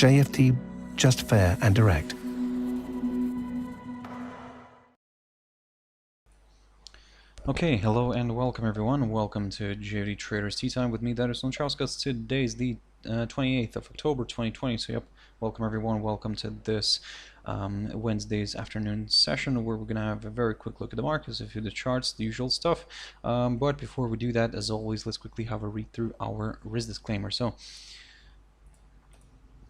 JFD, just fair and direct. Okay, hello and welcome everyone. Welcome to JFD Traders Tea Time with me, Darius Anucauskas. Today is the 28th of October 2020. So yep, welcome everyone. Welcome to this Wednesday's afternoon session where we're going to have a very quick look at the markets, a few of the charts, the usual stuff. But before we do that, as always, let's quickly have a read through our risk disclaimer. So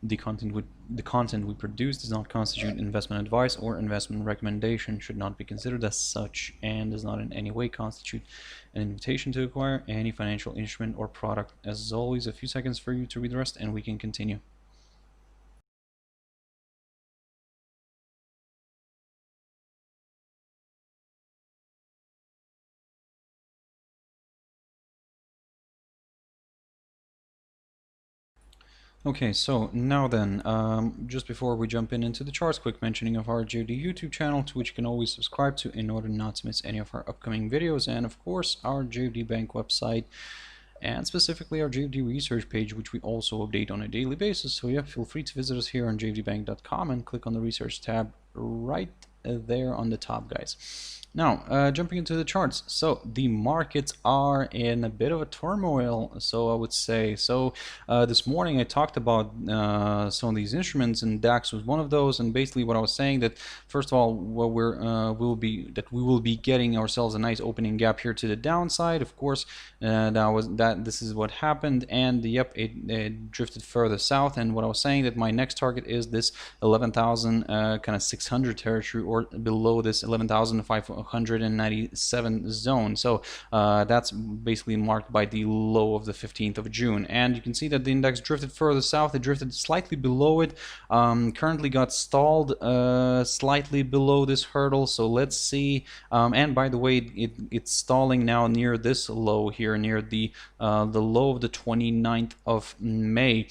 the content we produce does not constitute investment advice or investment recommendation, should not be considered as such, and does not in any way constitute an invitation to acquire any financial instrument or product. As always, a few seconds for you to read the rest and we can continue. Okay, so now then, just before we jump into the charts, quick mentioning of our JFD YouTube channel, to which you can always subscribe to in order not to miss any of our upcoming videos, and of course our JFD Bank website, and specifically our JFD research page, which we also update on a daily basis. So yeah, feel free to visit us here on jfdbank.com and click on the research tab right there on the top, guys. Now, jumping into the charts. So the markets are in a bit of a turmoil, so I would say. So this morning I talked about some of these instruments, and DAX was one of those. And basically, what I was saying that first of all, what we will be getting ourselves a nice opening gap here to the downside. Of course, this is what happened, and yep, it drifted further south. And what I was saying that my next target is this 11,000 kind of 600 territory, or below this 11,597 zone. So that's basically marked by the low of the 15th of June, and you can see that the index drifted further south. It drifted slightly below it, currently got stalled slightly below this hurdle. So let's see, and by the way, it's stalling now near this low here, near the low of the 29th of May.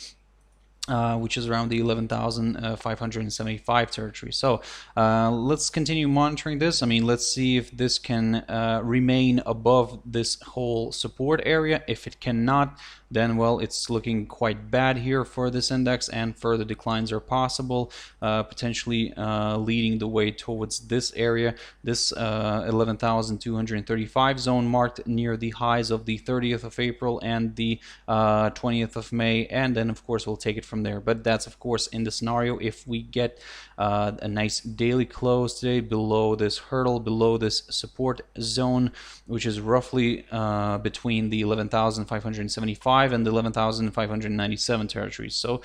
Which is around the 11,575 territory. So let's continue monitoring this. I mean, let's see if this can remain above this whole support area. If it cannot, then well, it's looking quite bad here for this index, and further declines are possible, potentially leading the way towards this area, this 11,235 zone, marked near the highs of the 30th of April and the 20th of May, and then of course we'll take it from there. But that's of course in the scenario if we get a nice daily close today below this hurdle, below this support zone, which is roughly between the 11,575 and the 11,597 territories. So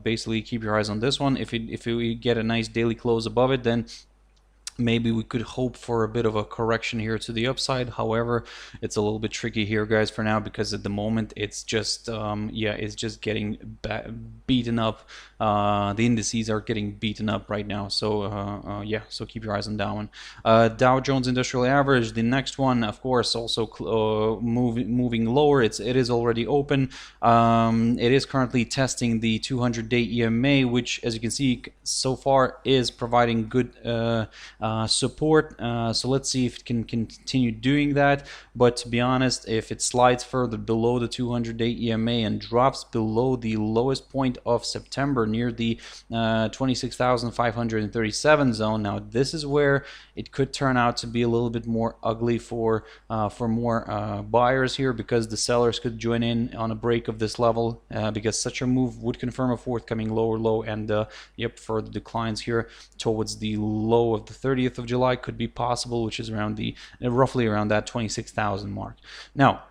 basically keep your eyes on this one. If we get a nice daily close above it, then maybe we could hope for a bit of a correction here to the upside. However, it's a little bit tricky here, guys, for now, because at the moment it's just yeah, it's just getting beaten up. The indices are getting beaten up right now. So yeah, so keep your eyes on that one. Dow Jones Industrial Average, the next one, of course, also moving lower. It is already open. It is currently testing the 200-day EMA, which, as you can see, so far is providing good support. So let's see if it can continue doing that. But to be honest, if it slides further below the 200-day EMA and drops below the lowest point of September, near the 26,537 zone, now this is where it could turn out to be a little bit more ugly for more buyers here, because the sellers could join in on a break of this level, because such a move would confirm a forthcoming lower low, and yep, further declines here towards the low of the 30th of July could be possible, which is around the roughly around that 26,000 mark. Now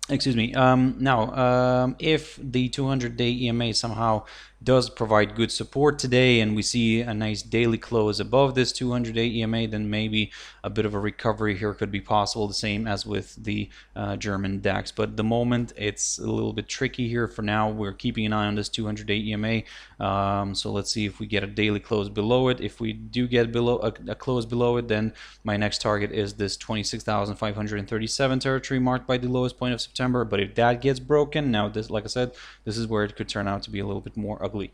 excuse me, if the 200-day EMA somehow does provide good support today, and we see a nice daily close above this 200-day EMA, then maybe a bit of a recovery here could be possible, the same as with the German DAX. But at the moment, it's a little bit tricky here. For now, we're keeping an eye on this 200-day EMA. So let's see if we get a daily close below it. If we do get below a close below it, then my next target is this 26,537 territory, marked by the lowest point of September. But if that gets broken, now this, like I said, this is where it could turn out to be a little bit more ugly.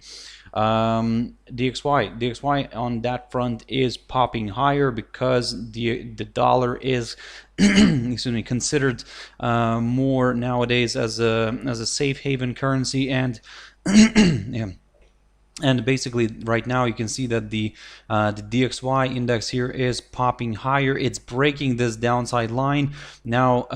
DXY on that front is popping higher because the dollar is excuse me, considered more nowadays as a safe haven currency, and Yeah. And basically right now you can see that the DXY index here is popping higher. It's breaking this downside line. Now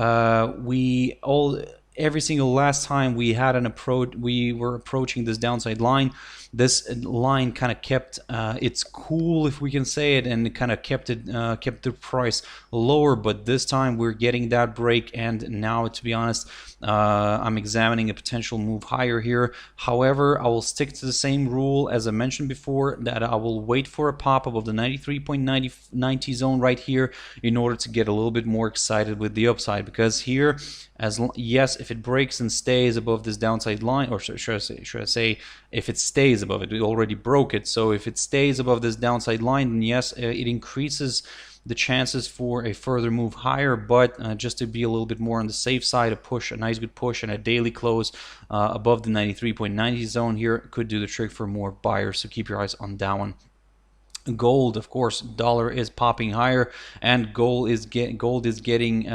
every single last time we had an approach, we were approaching this downside line, this line kind of kept its cool, if we can say it, and kind of kept the price lower. But this time we're getting that break, and now, to be honest, I'm examining a potential move higher here. However, I will stick to the same rule as I mentioned before, that I will wait for a pop above the 93.90 zone right here in order to get a little bit more excited with the upside, because here, yes, if it breaks and stays above this downside line, or should I say if it stays above it, we already broke it, so if it stays above this downside line, then yes, it increases the chances for a further move higher. But just to be a little bit more on the safe side, a nice good push and a daily close above the 93.90 zone here could do the trick for more buyers, so keep your eyes on that one. Gold, of course, dollar is popping higher, and gold is getting kind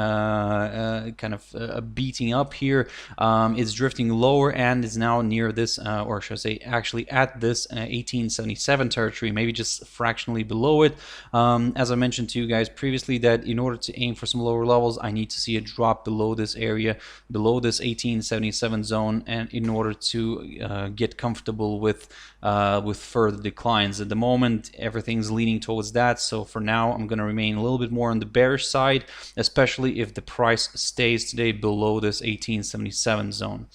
of beating up here. It's drifting lower and is now near this, or should I say, actually at this 1877 territory, maybe just fractionally below it. As I mentioned to you guys previously, that in order to aim for some lower levels, I need to see a drop below this area, below this 1877 zone, and in order to get comfortable with further declines. At the moment, everything's leaning towards that, so for now I'm going to remain a little bit more on the bearish side, especially if the price stays today below this 1877 zone.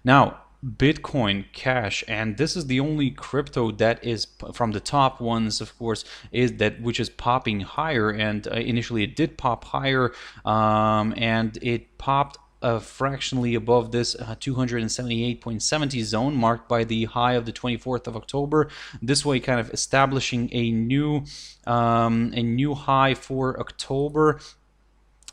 Now, Bitcoin Cash, and this is the only crypto that is from the top ones, of course, which is popping higher. And initially it did pop higher, and it popped fractionally above this 278.70 zone marked by the high of the 24th of October. This way, kind of establishing a new high for October.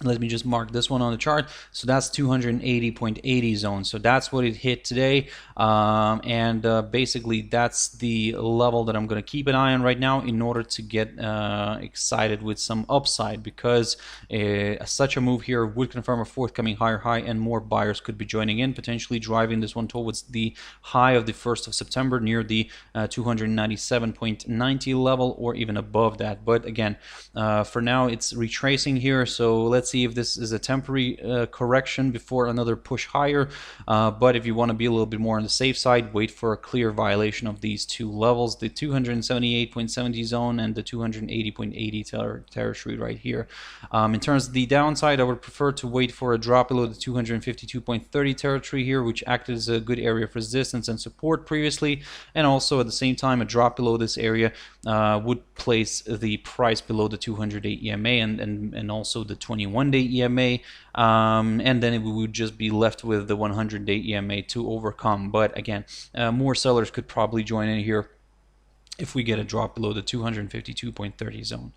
Let me just mark this one on the chart. So that's 280.80 zone. So that's what it hit today. And basically that's the level that I'm going to keep an eye on right now in order to get excited with some upside, because such a move here would confirm a forthcoming higher high, and more buyers could be joining in, potentially driving this one towards the high of the 1st of September near the 297.90 level, or even above that. But again, for now it's retracing here, so let's see if this is a temporary correction before another push higher. But if you want to be a little bit more on the safe side, wait for a clear violation of these two levels, the 278.70 zone and the 280.80 territory right here. In terms of the downside, I would prefer to wait for a drop below the 252.30 territory here, which acted as a good area of resistance and support previously, and also at the same time a drop below this area would place the price below the 200-day EMA and also the 21-day EMA, and then we would just be left with the 100-day EMA to overcome. But again, more sellers could probably join in here if we get a drop below the 252.30 zone.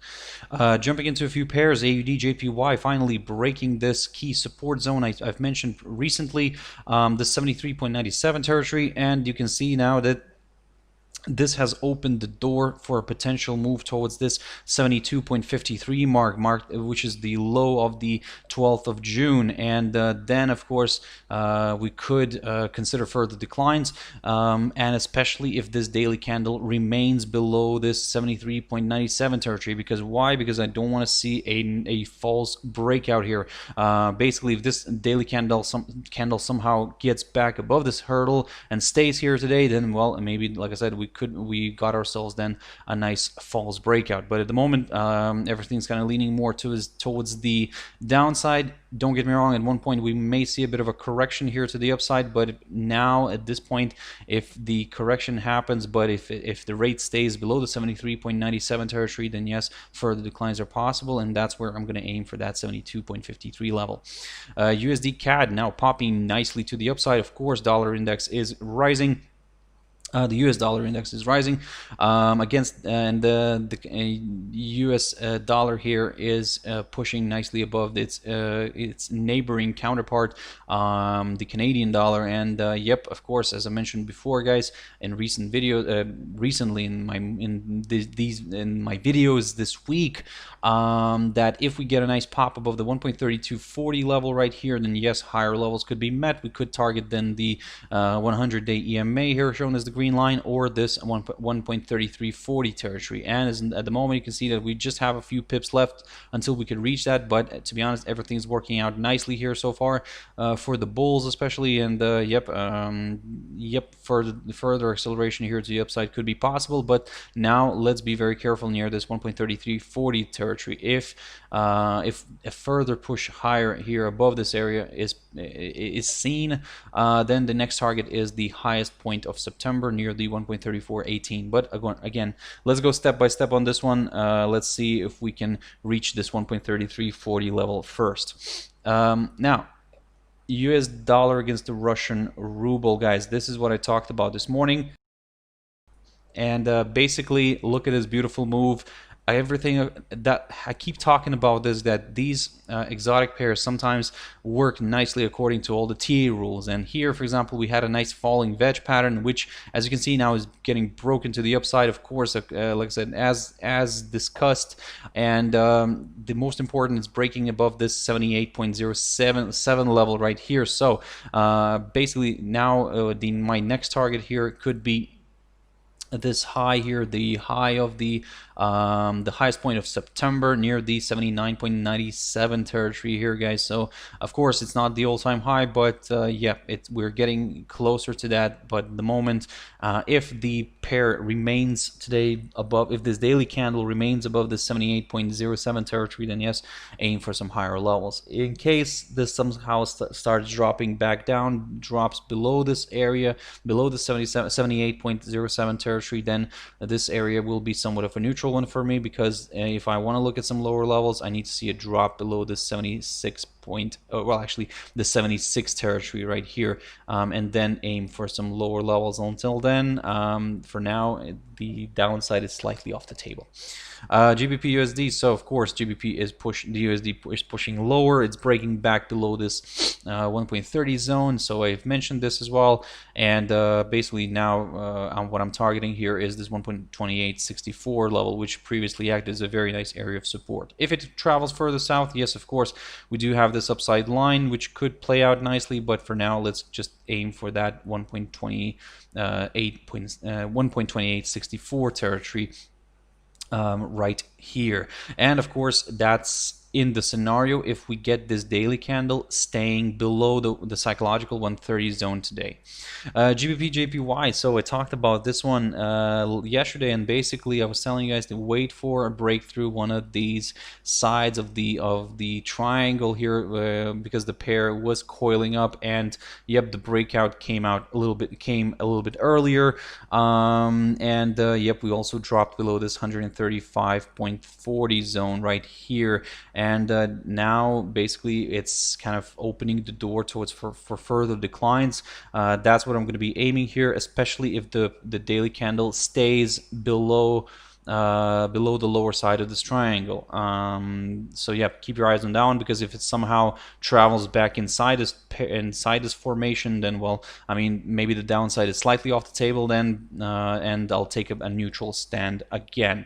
Jumping into a few pairs, AUD JPY finally breaking this key support zone I've mentioned recently, the 73.97 territory, and you can see now that this has opened the door for a potential move towards this 72.53 mark, which is the low of the 12th of June. And then, of course, we could consider further declines, and especially if this daily candle remains below this 73.97 territory. Because why? Because I don't want to see a false breakout here. Basically, if this daily candle somehow gets back above this hurdle and stays here today, then, well, maybe, like I said, we got ourselves then a nice false breakout. But at the moment, everything's kind of leaning more towards the downside. Don't get me wrong, at one point we may see a bit of a correction here to the upside, but now at this point, if the correction happens, but if the rate stays below the 73.97 territory, then yes, further declines are possible, and that's where I'm going to aim for that 72.53 level. USD CAD now popping nicely to the upside. Of course, dollar index is rising. The US dollar index is rising against, and the US dollar here is pushing nicely above its neighboring counterpart, the Canadian dollar. And yep, of course, as I mentioned before, guys, in recent videos, recently in my videos this week, that if we get a nice pop above the 1.3240 level right here, then yes, higher levels could be met. We could target then the 100-day EMA here, shown as the green line, or this 1.3340 territory. And at the moment, you can see that we just have a few pips left until we could reach that. But to be honest, everything's working out nicely here so far for the bulls, especially. And yep, further acceleration here to the upside could be possible. But now let's be very careful near this 1.3340 territory. If a further push higher here above this area is seen, then the next target is the highest point of September near the 1.3418. But again, let's go step by step on this one. Let's see if we can reach this 1.3340 level first. Now, US dollar against the Russian ruble, guys. This is what I talked about this morning. And basically, look at this beautiful move. Everything that I keep talking about is that these exotic pairs sometimes work nicely according to all the TA rules. And here, for example, we had a nice falling wedge pattern, which, as you can see now, is getting broken to the upside. Of course, like I said, as discussed. And the most important is breaking above this 78.077 level right here. So basically, now my next target here could be this high here, the high of the highest point of September near the 79.97 territory here, guys. So of course it's not the all-time high, but yeah, we're getting closer to that. But the moment if the pair remains today above, if this daily candle remains above the 78.07 territory, then yes, aim for some higher levels. In case this somehow starts dropping back down, drops below this area, below the 78.07 territory, then this area will be somewhat of a neutral one for me, because if I want to look at some lower levels, I need to see a drop below the 76 well, actually the 76 territory right here, and then aim for some lower levels. Until then, for now, the downside is slightly off the table. GBP USD. So of course GBP is the USD is pushing lower. It's breaking back below this 1.30 zone. So I've mentioned this as well. And basically now what I'm targeting here is this 1.2864 level, which previously acted as a very nice area of support. If it travels further south, yes, of course, we do have this upside line, which could play out nicely. But for now, let's just aim for that 1.2864 territory right here. And of course, that's in the scenario if we get this daily candle staying below the psychological 130 zone today. GBP JPY. So I talked about this one yesterday, and basically I was telling you guys to wait for a breakthrough one of these sides of the triangle here, because the pair was coiling up, and yep, the breakout came a little bit earlier, and yep, we also dropped below this 135.40 zone right here. And now basically it's kind of opening the door towards for further declines. That's what I'm going to be aiming here, especially if the daily candle stays below the lower side of this triangle. So yeah, keep your eyes on that one, because if it somehow travels back inside this formation, then, well, I mean, maybe the downside is slightly off the table then, and I'll take a neutral stand again.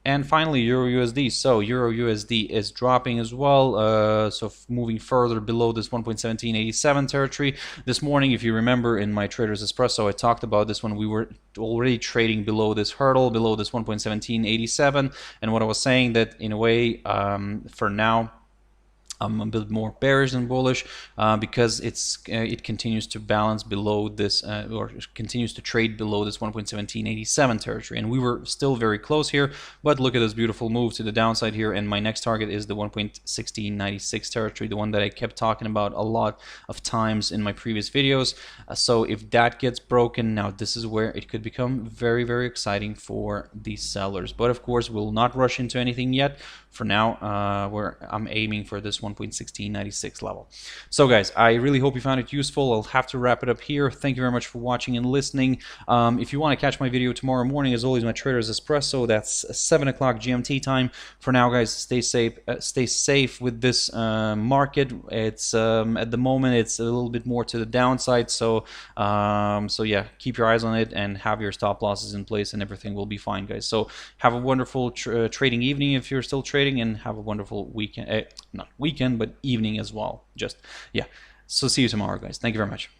And finally, Euro USD. So Euro USD is dropping as well, so moving further below this 1.1787 territory. This morning, if you remember, in my Traders Espresso, I talked about this when we were already trading below this hurdle, below this 1.1787, and what I was saying, that in a way, for now, I'm a bit more bearish than bullish, because it continues to balance below this, or continues to trade below this 1.1787 territory, and we were still very close here. But look at this beautiful move to the downside here, and my next target is the 1.1696 territory, the one that I kept talking about a lot of times in my previous videos. So if that gets broken, now this is where it could become very, very exciting for the sellers. But of course, we'll not rush into anything yet. For now, I'm aiming for this 1.1696 1.1696 level. So guys, I really hope you found it useful. I'll have to wrap it up here. Thank you very much for watching and listening. If you want to catch my video tomorrow morning, as always, my Trader's Espresso, that's 7 o'clock GMT time. For now, guys, stay safe with this market. It's at the moment it's a little bit more to the downside, so yeah, keep your eyes on it and have your stop losses in place, and everything will be fine, guys. So have a wonderful trading evening if you're still trading, and have a wonderful weekend, not weekend, but evening as well. Just, yeah. So see you tomorrow, guys. Thank you very much.